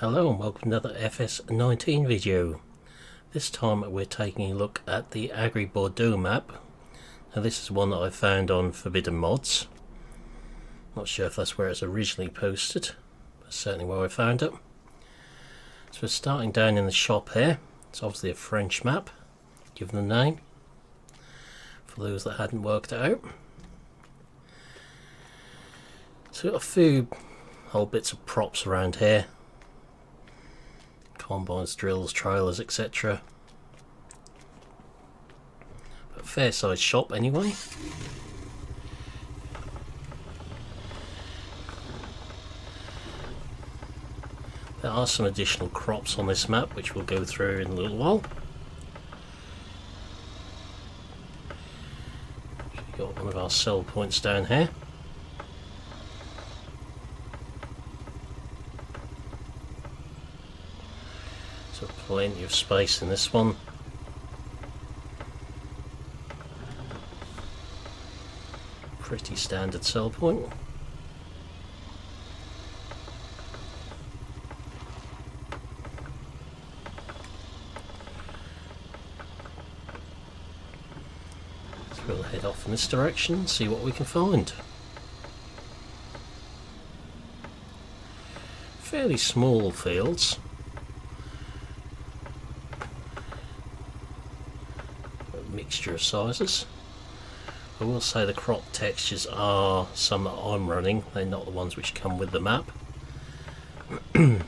Hello and welcome to another FS19 video. This time we're taking a look at the AgriBordeaux map. Now this is one that I found on Forbidden Mods. Not sure if that's where it's originally posted, but certainly where I found it. So we're starting down in the shop here. It's obviously a French map, given the name, for those that hadn't worked it out. So got a few whole bits of props around here. Combines, drills, trailers, etc. But fair sized shop anyway. There are some additional crops on this map which we'll go through in a little while. We've got one of our sell points down here. So plenty of space in this one. Pretty standard sell point. So we'll head off in this direction and see what we can find. Fairly small fields. Mixture of sizes. I will say the crop textures are some that I'm running, they're not the ones which come with the map. So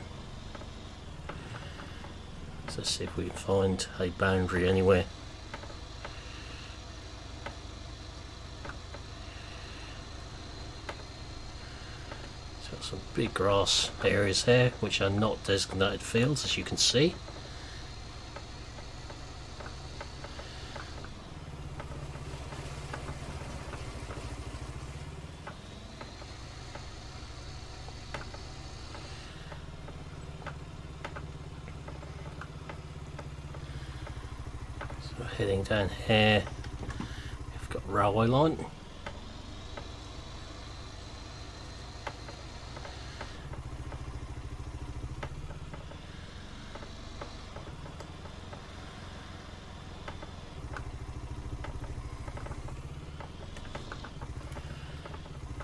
let's see if we can find a boundary anywhere. So some big grass areas here which are not designated fields, as you can see. Heading down here, we've got railway line.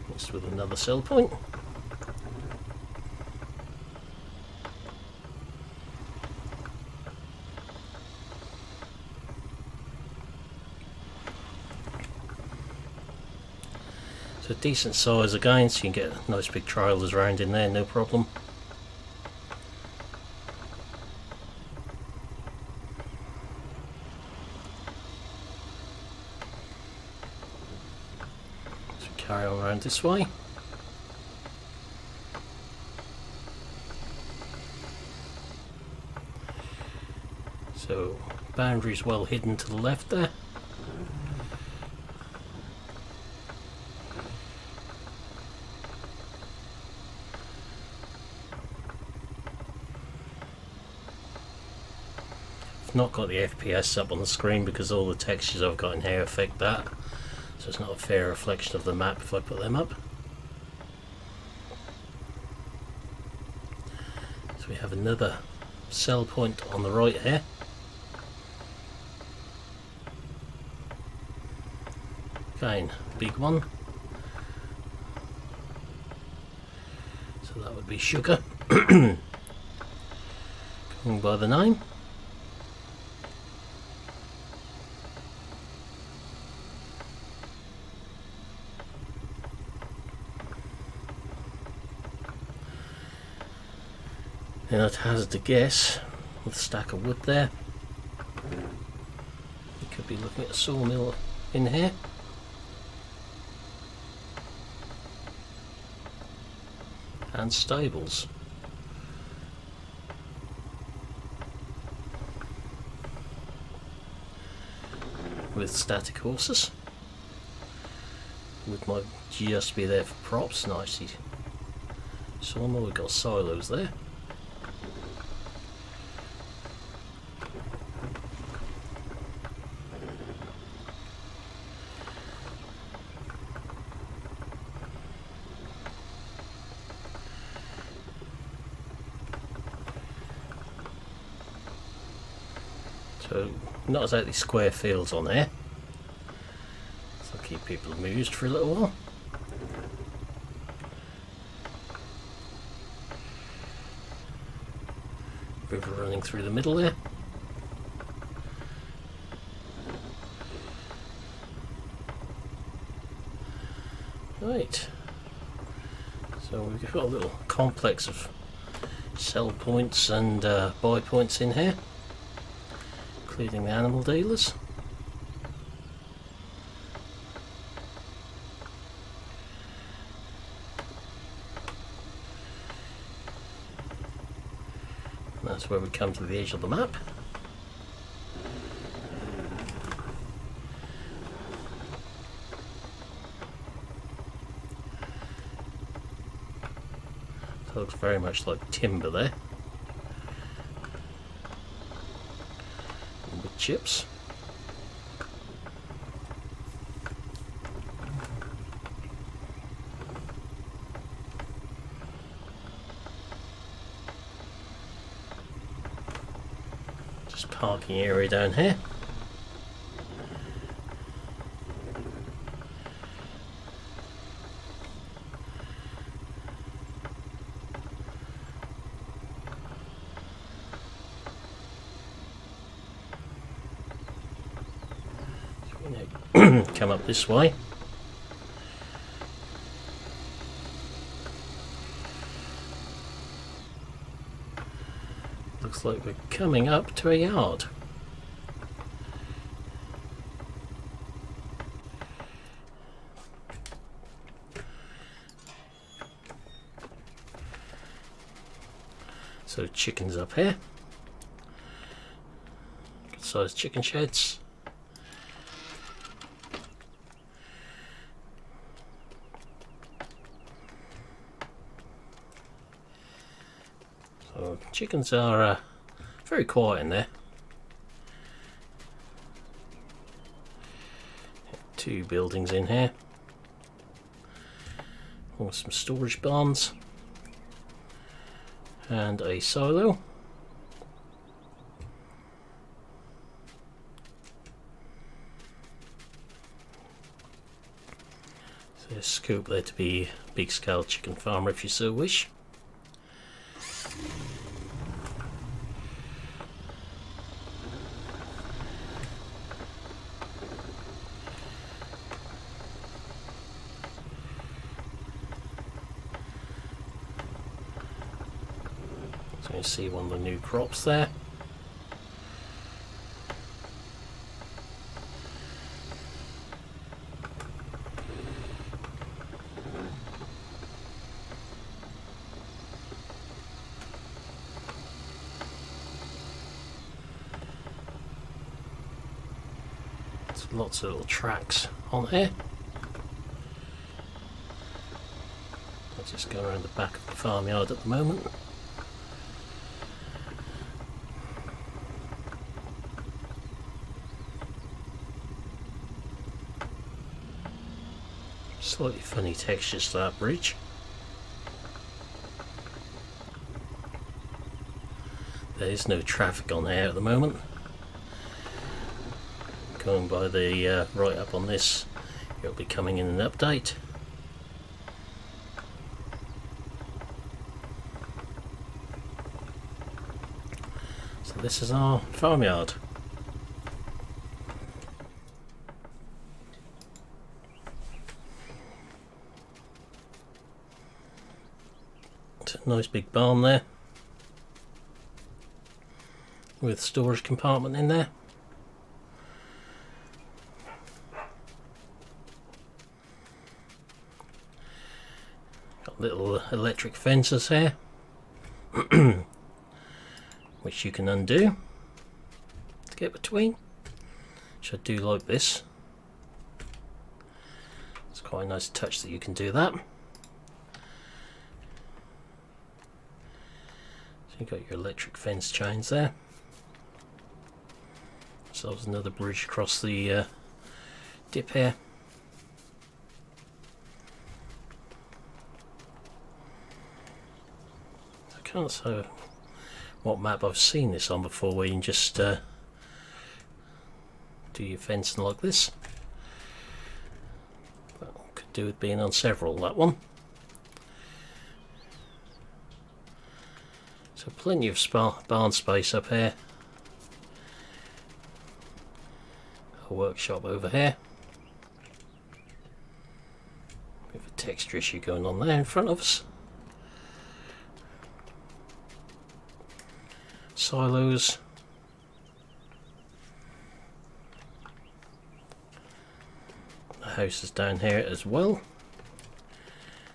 Mixed with another sell point. So decent size again, so you can get nice big trailers around in there, no problem. So carry on around this way. So boundaries well hidden to the left there. Not got the FPS up on the screen because all the textures I've got in here affect that, so it's not a fair reflection of the map if I put them up. So we have another sell point on the right here. Again, big one. So that would be sugar. Going by the name. And I'd hazard to guess, with a stack of wood there, you could be looking at a sawmill in here. And stables. With static horses. Wood might just be there for props, nicely. Sawmill, we've got silos there. So not exactly square fields on there, so I'll keep people amused for a little while. River running through the middle there. Right, so we've got a little complex of sell points and buy points in here, including the animal dealers. And that's where we come to the edge of the map. It looks very much like timber there, with chips. Just parking area down here. Come up this way. Looks like we're coming up to a yard. So chickens up here. Good sized chicken sheds. So chickens are very quiet in there. Two buildings in here. With some storage barns. And a silo. So a scope there to be a big scale chicken farmer if you so wish. So you see one of the new crops there. There's lots of little tracks on here. I'll just go around the back of the farmyard at the moment. Slightly funny textures to that bridge. There is no traffic on there at the moment. Going by the right up on this, it'll be coming in an update. So this is our farmyard. Nice big barn there with storage compartment in there. Got little electric fences here which you can undo to get between, which I do like this. It's quite a nice touch that you can do that. You've got your electric fence chains there. So there's another bridge across the dip here. I can't say what map I've seen this on before, where you can just do your fencing like this. Well, could do with being on several, that one. So plenty of barn space up here. A workshop over here. Bit of a texture issue going on there in front of us. Silos. The house is down here as well.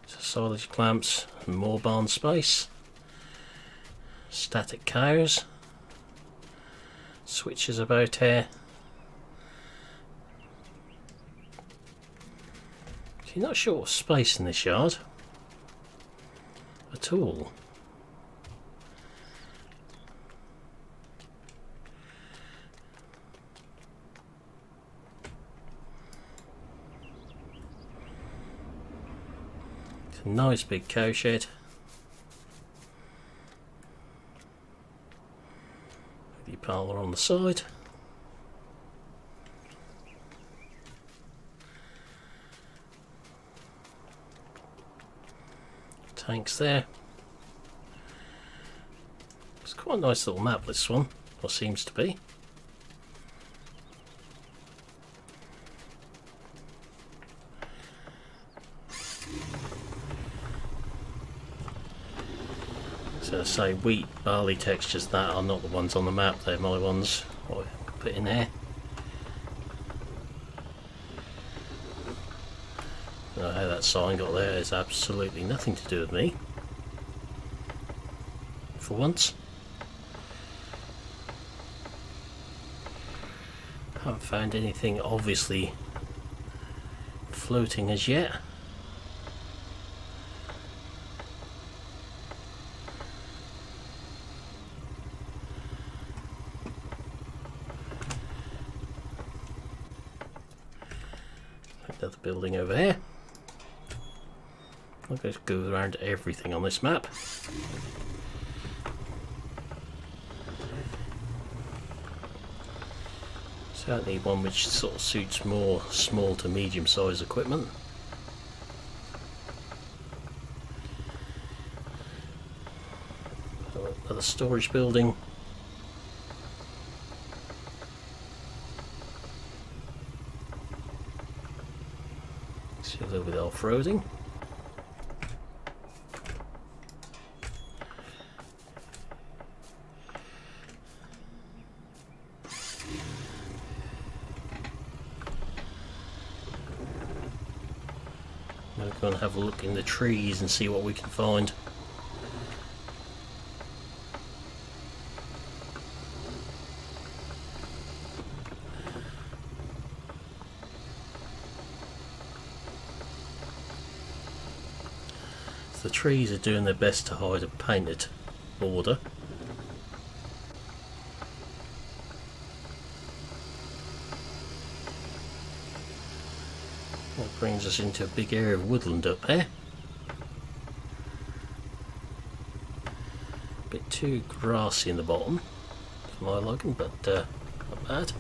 So silage clamps and more barn space. Static cows. Switches about here. So you're not short of space in this yard at all. It's a nice big cow shed. Parlour on the side. Tanks there. It's quite a nice little map, this one, or seems to be. So I say wheat, barley textures that are not the ones on the map, they're my ones I put in there. I don't know how that sign got there, it's absolutely nothing to do with me. For once. Haven't found anything obviously floating as yet. Another building over here. I'll just go around everything on this map. Certainly one which sort of suits more small to medium size equipment. Another storage building. See a little bit of off-roading. We'll go and have a look in the trees and see what we can find. The trees are doing their best to hide a painted border. That brings us into a big area of woodland up there. A bit too grassy in the bottom for my liking, but not bad.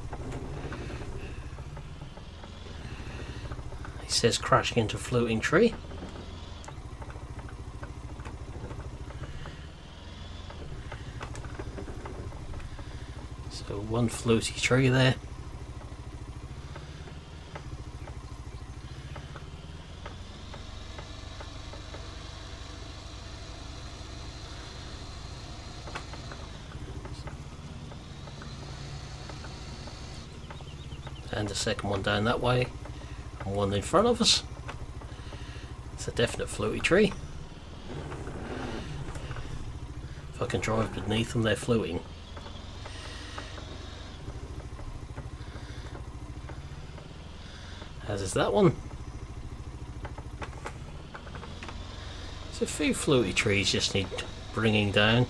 He says crashing into a floating tree. So one floaty tree there. And the second one down that way, and one in front of us. It's a definite floaty tree. If I can drive beneath them, they're floating. As is that one. There's a few floaty trees just need bringing down.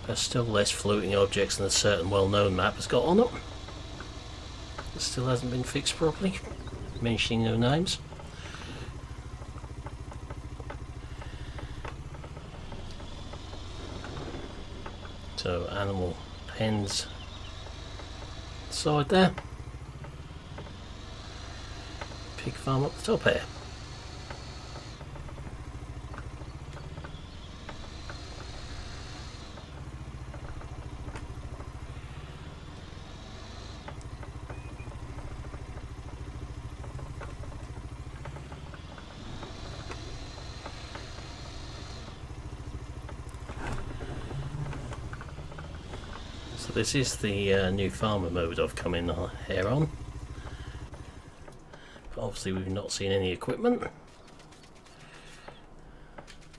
There's still less floating objects than a certain well-known map has got on it. It still hasn't been fixed properly, mentioning no names. So animal pens side there, pig farm up the top here. So this is the new farmer mode I've come in here on. But obviously we've not seen any equipment,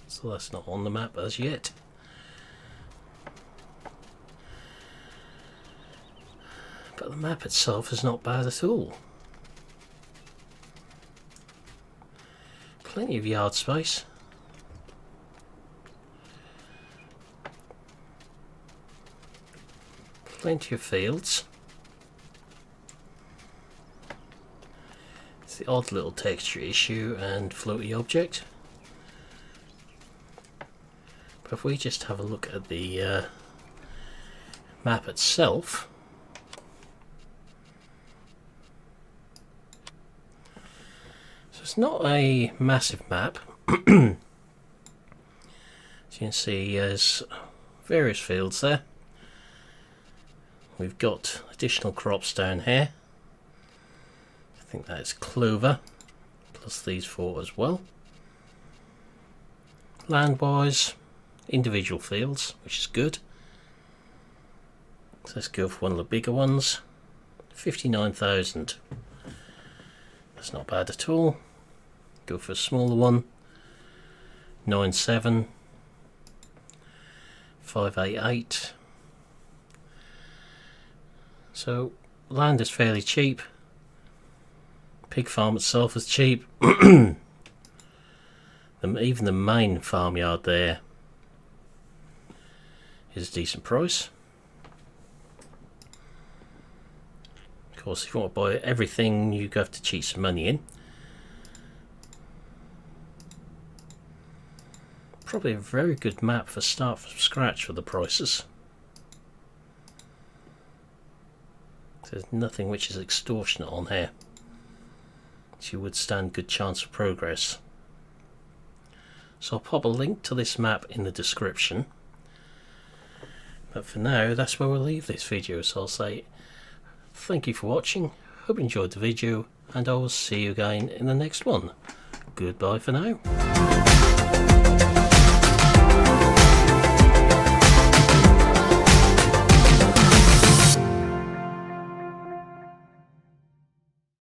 so that's not on the map as yet. But the map itself is not bad at all. Plenty of yard space. Plenty of fields. It's the odd little texture issue and floaty object. But if we just have a look at the map itself, so it's not a massive map. As you can see, there's various fields there. We've got additional crops down here. I think that's clover, plus these 4 as well. Land-wise, individual fields, which is good. So let's go for one of the bigger ones. 59,000. That's not bad at all. Go for a smaller one. 97. 588. So land is fairly cheap. Pig farm itself is cheap. Even the main farmyard there is a decent price. Of course, if you want to buy everything, you have to cheat some money in. Probably a very good map for start from scratch for the prices. There's nothing which is extortionate on here, so you would stand good chance of progress. So I'll pop a link to this map in the description. But for now, that's where we'll leave this video. So I'll say thank you for watching, hope you enjoyed the video, and I will see you again in the next one. Goodbye for now.